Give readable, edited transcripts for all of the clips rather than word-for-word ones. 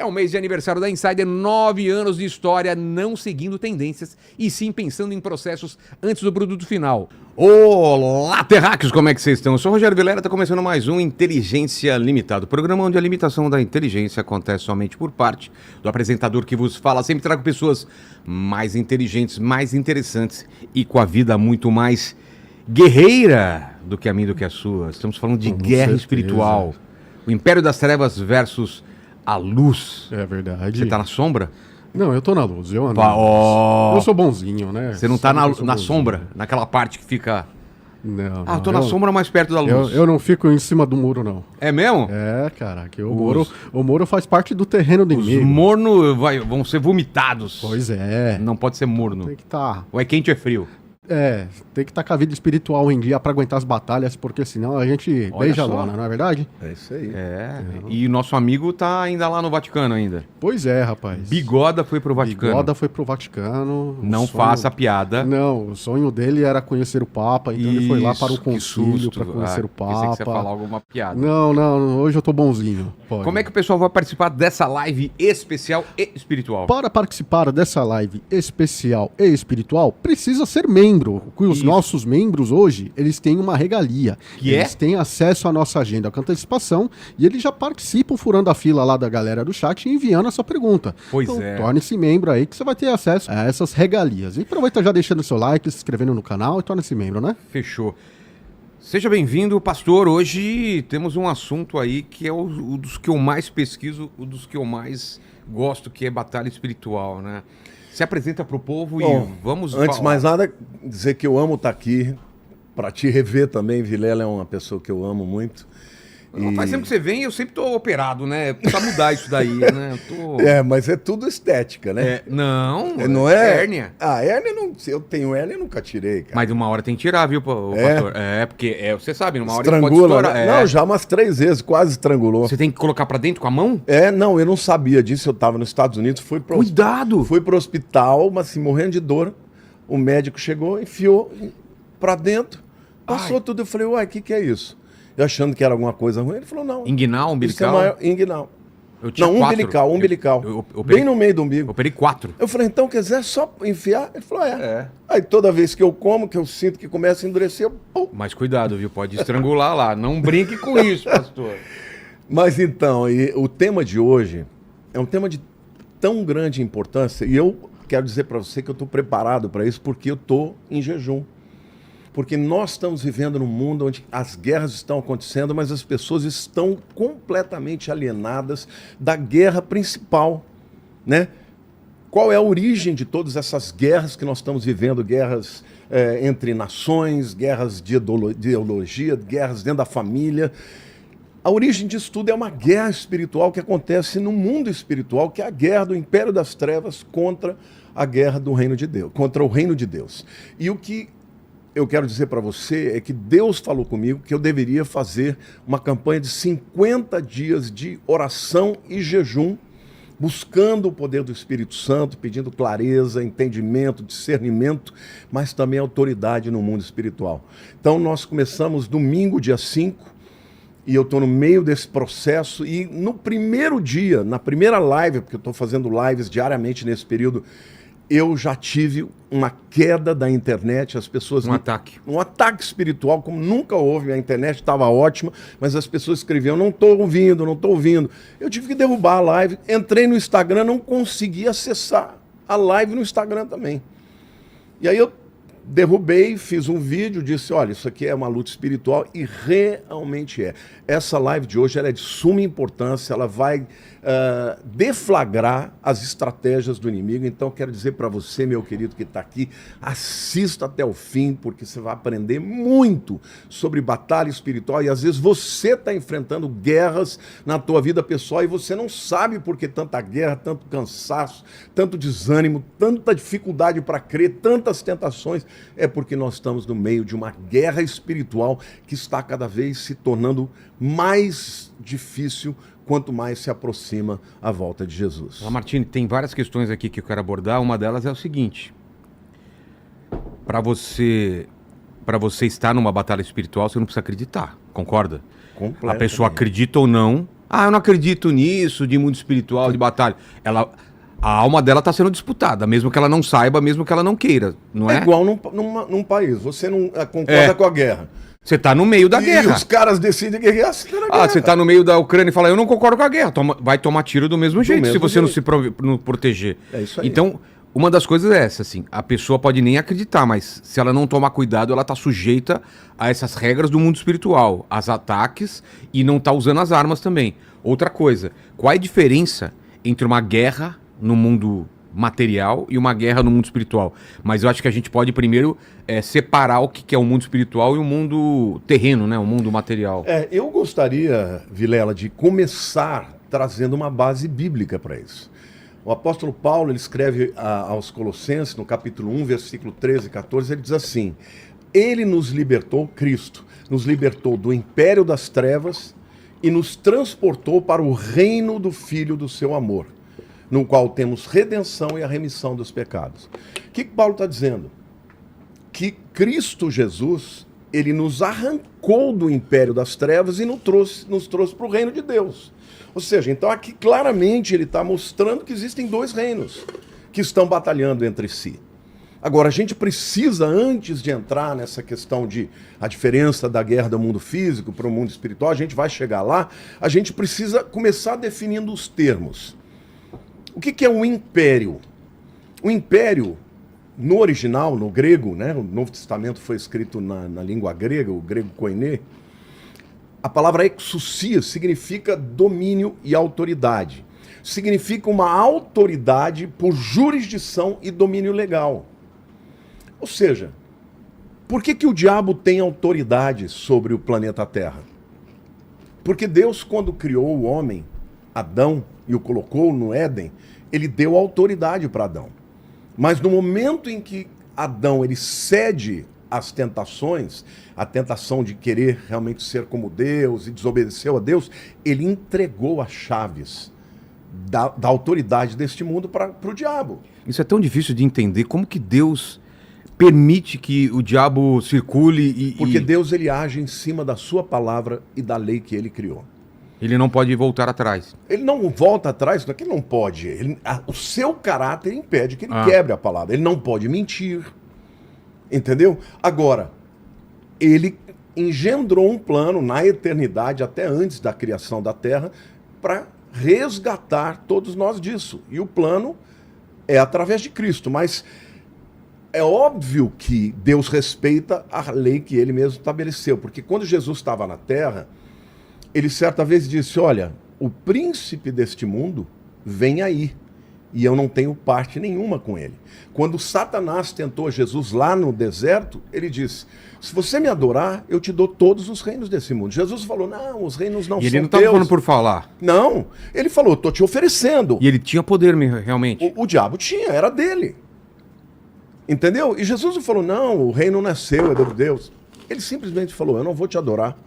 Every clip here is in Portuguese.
É o mês de aniversário da Insider, 9 anos de história, não seguindo tendências e sim pensando em processos antes do produto final. Olá, terráqueos, como é que vocês estão? Eu sou o Rogério Vilera, está começando mais um Inteligência Limitada, programa onde a limitação da inteligência acontece somente por parte do apresentador que vos fala. Sempre trago pessoas mais inteligentes, mais interessantes e com a vida muito mais guerreira do que a minha, do que a sua. Estamos falando de guerra espiritual. O Império das Trevas versus a luz. É verdade. Você tá na sombra? Não, eu tô na luz. Eu ando. Oh. Eu sou bonzinho, né? Você não tá na sombra? Naquela parte que fica... Não, eu tô na sombra mais perto da luz. Eu não fico em cima do muro, não. É mesmo? É, cara, que o muro faz parte do terreno do inimigo. Os mornos vão ser vomitados. Pois é. Não pode ser morno. Tem que estar. Ou é quente ou é frio? É, tem que estar com a vida espiritual em dia pra aguentar as batalhas, porque senão a gente beija a lona, não é verdade? É isso aí. E o nosso amigo tá ainda lá no Vaticano ainda. Pois é, rapaz. Bigoda foi pro Vaticano. Bigoda foi pro Vaticano. Não faça piada. Não, o sonho dele era conhecer o Papa, então ele foi lá para o concílio para conhecer o Papa. Pensei que você ia falar alguma piada. Não, hoje eu tô bonzinho. Pode. Como é que o pessoal vai participar dessa live especial e espiritual? Para participar dessa live especial e espiritual, precisa ser membro. Os nossos membros hoje, eles têm uma regalia. Eles têm acesso à nossa agenda com antecipação e eles já participam furando a fila lá da galera do chat e enviando a sua pergunta. Pois então, é. Torne-se membro aí que você vai ter acesso a essas regalias. E aproveita já deixando seu like, se inscrevendo no canal e torne-se membro, né? Fechou. Seja bem-vindo, pastor. Hoje temos um assunto aí que é o dos que eu mais pesquiso, o dos que eu mais gosto, que é batalha espiritual, né? Se apresenta para o povo. Bom, e vamos antes de falar. mais nada, dizer que eu amo estar aqui, para te rever também. Vilela é uma pessoa que eu amo muito. Faz tempo que você vem, eu sempre tô operado, né? Precisa mudar isso daí, né? Mas é tudo estética, né? Não é hérnia. Hérnia não. Se eu tenho hérnia, eu nunca tirei, cara. Mas uma hora tem que tirar, viu, pastor? Porque você sabe, numa hora Estrangula, ele pode estourar. né? Não, já umas 3 vezes, quase estrangulou. Você tem que colocar pra dentro com a mão? Não, eu não sabia disso. Eu tava nos Estados Unidos, Cuidado! Fui pro hospital, mas assim, morrendo de dor. O médico chegou, enfiou pra dentro, passou tudo. Eu falei, uai, o que é isso? Eu achando que era alguma coisa ruim. Ele falou, não. Inguinal, umbilical? Inguinal. Eu tinha não, 4. umbilical. Eu operei, bem no meio do umbigo. Eu operei 4. Eu falei, então, quer dizer, é só enfiar? Ele falou, Aí toda vez que eu como, que eu sinto que começa a endurecer, pum. Mas cuidado, viu? Pode estrangular lá. Não brinque com isso, pastor. Mas então, o tema de hoje é um tema de tão grande importância. E eu quero dizer para você que eu estou preparado para isso porque eu estou em jejum. Porque nós estamos vivendo num mundo onde as guerras estão acontecendo, mas as pessoas estão completamente alienadas da guerra principal, né? Qual é a origem de todas essas guerras que nós estamos vivendo? Guerras entre nações, guerras de ideologia, guerras dentro da família. A origem disso tudo é uma guerra espiritual que acontece no mundo espiritual, que é a guerra do Império das Trevas contra a guerra do Reino de Deus, contra o Reino de Deus. E o que eu quero dizer para você é que Deus falou comigo que eu deveria fazer uma campanha de 50 dias de oração e jejum, buscando o poder do Espírito Santo, pedindo clareza, entendimento, discernimento, mas também autoridade no mundo espiritual. Então nós começamos domingo, dia 5, e eu estou no meio desse processo, e no primeiro dia, na primeira live, porque eu estou fazendo lives diariamente nesse período, eu já tive uma queda da internet, as pessoas... Um ataque espiritual, como nunca houve, a internet estava ótima, mas as pessoas escreviam, não estou ouvindo. Eu tive que derrubar a live, entrei no Instagram, não consegui acessar a live no Instagram também. E aí eu derrubei, fiz um vídeo, disse, olha, isso aqui é uma luta espiritual, e realmente é. Essa live de hoje ela é de suma importância, ela vai deflagrar as estratégias do inimigo. Então quero dizer para você, meu querido que está aqui, assista até o fim, porque você vai aprender muito sobre batalha espiritual, e às vezes você está enfrentando guerras na tua vida pessoal e você não sabe por que tanta guerra, tanto cansaço, tanto desânimo, tanta dificuldade para crer, tantas tentações. É porque nós estamos no meio de uma guerra espiritual que está cada vez se tornando mais difícil quanto mais se aproxima a volta de Jesus. Martini, tem várias questões aqui que eu quero abordar. Uma delas é o seguinte: para você estar numa batalha espiritual, você não precisa acreditar, concorda? A pessoa acredita ou não, Ah, eu não acredito nisso, de mundo espiritual, de batalha. A alma dela está sendo disputada, mesmo que ela não saiba, mesmo que ela não queira, não é? É igual num país. Você não concorda com a guerra. Você tá no meio da guerra. E os caras decidem guerrear, você tá na guerra. Você tá no meio da Ucrânia e fala, eu não concordo com a guerra. Vai tomar tiro do mesmo jeito, se você não proteger. É isso aí. Então, uma das coisas é essa, assim, a pessoa pode nem acreditar, mas se ela não tomar cuidado, ela tá sujeita a essas regras do mundo espiritual, aos ataques, e não tá usando as armas também. Outra coisa, qual é a diferença entre uma guerra no mundo material e uma guerra no mundo espiritual? Mas eu acho que a gente pode primeiro separar o que é o mundo espiritual e o mundo terreno, né? O mundo material. Eu gostaria, Vilela, de começar trazendo uma base bíblica para isso. O apóstolo Paulo, ele escreve aos Colossenses, no capítulo 1, versículo 13 e 14, ele diz assim: ele nos libertou, Cristo, nos libertou do império das trevas e nos transportou para o reino do Filho do seu amor, no qual temos redenção e a remissão dos pecados. O que Paulo está dizendo? Que Cristo Jesus, ele nos arrancou do império das trevas e nos trouxe para o reino de Deus. Ou seja, então aqui claramente ele está mostrando que existem dois reinos que estão batalhando entre si. Agora, a gente precisa, antes de entrar nessa questão de a diferença da guerra do mundo físico para o mundo espiritual, a gente vai chegar lá, a gente precisa começar definindo os termos. O que é um império? O império, no original, no grego, né, o Novo Testamento foi escrito na língua grega, o grego koiné, a palavra exousia significa domínio e autoridade. Significa uma autoridade por jurisdição e domínio legal. Ou seja, por que o diabo tem autoridade sobre o planeta Terra? Porque Deus, quando criou o homem, Adão, e o colocou no Éden, ele deu autoridade para Adão. Mas no momento em que Adão ele cede às tentações, a tentação de querer realmente ser como Deus e desobedeceu a Deus, ele entregou as chaves da autoridade deste mundo para o diabo. Isso é tão difícil de entender. Como que Deus permite que o diabo circule Porque Deus ele age em cima da sua palavra e da lei que ele criou. Ele não pode voltar atrás. Ele não volta atrás, não é que ele não pode. O seu caráter impede que ele quebre a palavra. Ele não pode mentir. Entendeu? Agora, ele engendrou um plano na eternidade, até antes da criação da Terra, para resgatar todos nós disso. E o plano é através de Cristo. Mas é óbvio que Deus respeita a lei que ele mesmo estabeleceu. Porque quando Jesus estava na Terra, ele certa vez disse, olha, o príncipe deste mundo vem aí, e eu não tenho parte nenhuma com ele. Quando Satanás tentou Jesus lá no deserto, ele disse, se você me adorar, eu te dou todos os reinos desse mundo. Jesus falou, não, os reinos não são teus. E ele não estava falando por falar. Não, ele falou, estou te oferecendo. E ele tinha poder realmente. O diabo tinha, era dele. Entendeu? E Jesus não falou, não, o reino não é seu, é de Deus. Ele simplesmente falou, eu não vou te adorar.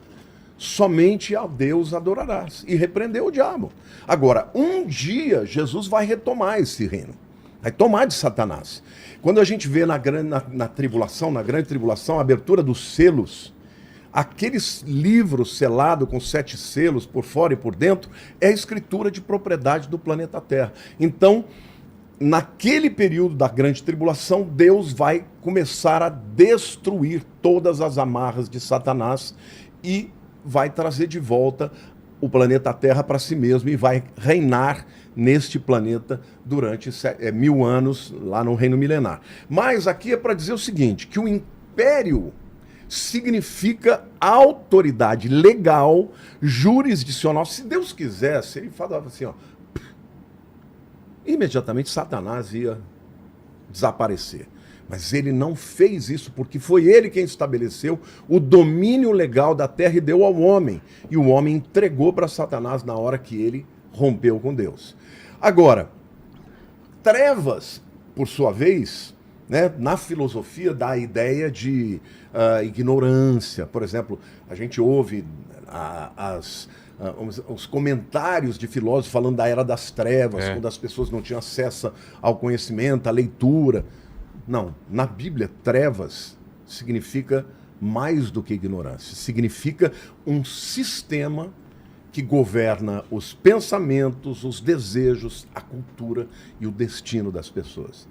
Somente a Deus adorarás. E repreendeu o diabo. Agora, um dia, Jesus vai retomar esse reino. Vai tomar de Satanás. Quando a gente vê na tribulação, na grande tribulação, a abertura dos selos, aqueles livros selados com 7 selos por fora e por dentro, é a escritura de propriedade do planeta Terra. Então, naquele período da grande tribulação, Deus vai começar a destruir todas as amarras de Satanás e vai trazer de volta o planeta Terra para si mesmo e vai reinar neste planeta durante 1000 anos lá no reino milenar. Mas aqui é para dizer o seguinte, que o império significa autoridade legal, jurisdicional. Se Deus quisesse, ele falava assim, ó, imediatamente Satanás ia desaparecer. Mas ele não fez isso porque foi ele quem estabeleceu o domínio legal da terra e deu ao homem. E o homem entregou para Satanás na hora que ele rompeu com Deus. Agora, trevas, por sua vez, né, na filosofia dá a ideia de ignorância. Por exemplo, a gente ouve os comentários de filósofos falando da era das trevas, quando as pessoas não tinham acesso ao conhecimento, à leitura. Não, na Bíblia, trevas significa mais do que ignorância. Significa um sistema que governa os pensamentos, os desejos, a cultura e o destino das pessoas.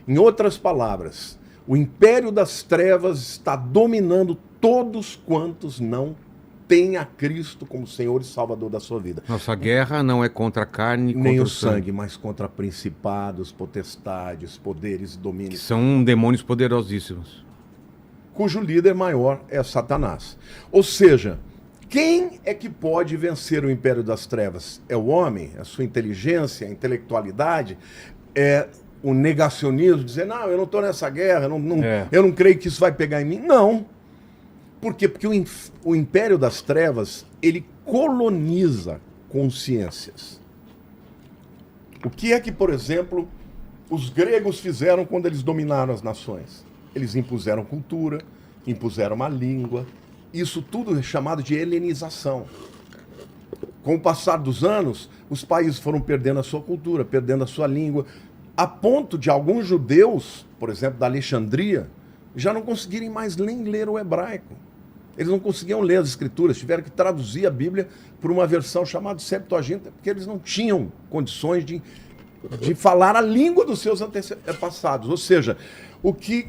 Em outras palavras, o império das trevas está dominando todos quantos não têm a Cristo como Senhor e Salvador da sua vida. Nossa guerra não é contra a carne, Nem contra o sangue, mas contra principados, potestades, poderes e que domínios, são demônios poderosíssimos. cujo líder maior é Satanás. Ou seja, quem é que pode vencer o império das trevas? É o homem? É a sua inteligência, a intelectualidade? É o negacionismo? Dizer, não, eu não estou nessa guerra, eu não creio que isso vai pegar em mim. Não. Por quê? Porque o império das trevas, ele coloniza consciências. O que é que, por exemplo, os gregos fizeram quando eles dominaram as nações? Eles impuseram cultura, impuseram uma língua. Isso tudo é chamado de helenização. Com o passar dos anos, os países foram perdendo a sua cultura, perdendo a sua língua, a ponto de alguns judeus, por exemplo, da Alexandria, já não conseguirem mais nem ler o hebraico. Eles não conseguiam ler as escrituras, tiveram que traduzir a Bíblia por uma versão chamada Septuaginta, porque eles não tinham condições de falar a língua dos seus antepassados. Ou seja, o que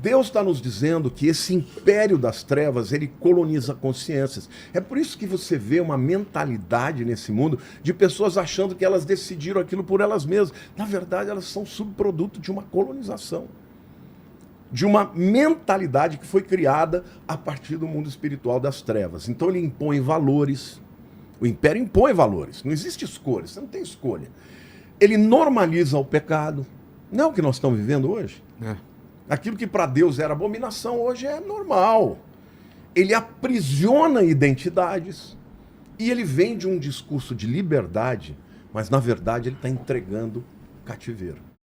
Deus está nos dizendo que esse império das trevas, ele coloniza consciências. É por isso que você vê uma mentalidade nesse mundo de pessoas achando que elas decidiram aquilo por elas mesmas. Na verdade, elas são subproduto de uma colonização, de uma mentalidade que foi criada a partir do mundo espiritual das trevas. Então ele impõe valores, o império impõe valores, não existe escolha, você não tem escolha. Ele normaliza o pecado, não é o que nós estamos vivendo hoje? Aquilo que para Deus era abominação, hoje é normal. Ele aprisiona identidades e ele vende um discurso de liberdade, mas na verdade ele está entregando cativeiro.